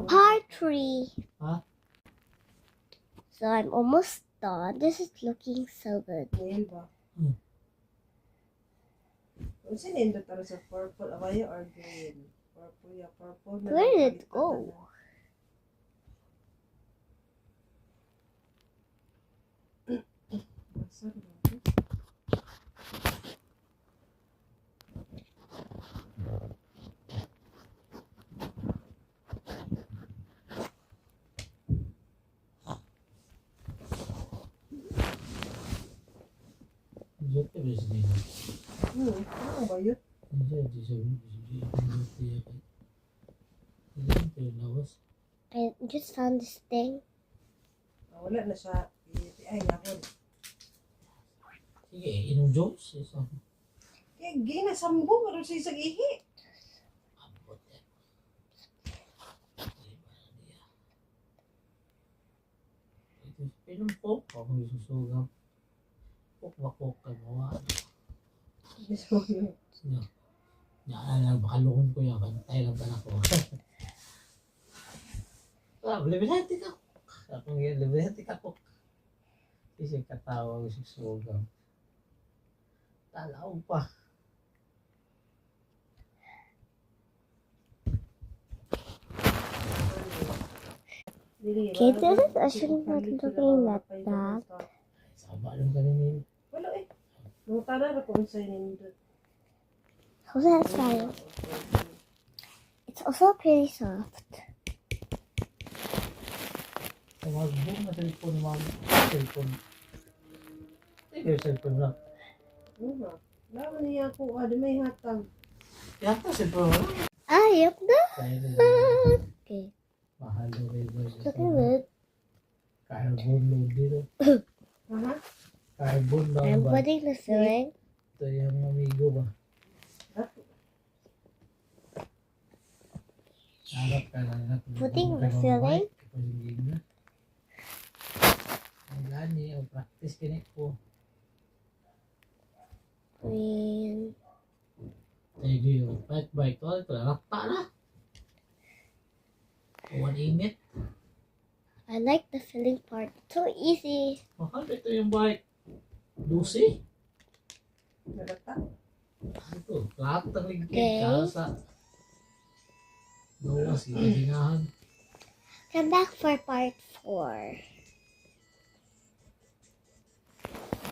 Part 3. Huh? So I'm almost done. This is looking so good. Nail ba? Hmm. Kung sinindot taro sa purple, away or green? Purple, ya purple. na Where lang did it palitan go? na lang. Basa na ba? Jote ba siya din? Ano ba yun? Hindi siya jote ya kay. Hindi ko lawas. I just found this thing. Wala na siya. Ay, nakon. Sige, inom juice. Isa. Kaya ginasambong, ano siya isang ihi. Abot yan. Ito, pinumpok ako isusugam. Pok-wakok ka mo. Gusto yun. Yan, bakalungan ko yan. Kantay lang ba ako? Libihantik ako. Akong yan, libihantik ako. Kasi katawa ko susugam. Talaw pa. Okay, this is actually not looking that bad. Saba lang kaninin. Wala eh. Nung tanan ako sa nindot. How's that style? It's also pretty soft. Tawagbo na cellphone, ma'am. Cellphone. Hindi yung cellphone lang. Ano? Laman niya ako. Di may hatang. Yata cellphone lang. Ayok na. Kaya na Okay, mahal na rin ba it's looking good. Carbon load dito. Aha. Carbon lang I'm ba? putting the filling. Ito yung amigo ba? Harap ka lang na. Putting the filling. Kapag na. Ang gani, ang practice kinik po. And Thank you. Bike. Oh, ito na. Rakta na. One init. I like the filling part. So easy. Mahal ito yung bike. Lucy. Nalata. Ito. Lahat ng ligpit. Okay. Kasa. Gawa sila dinahan. Come back for part 4.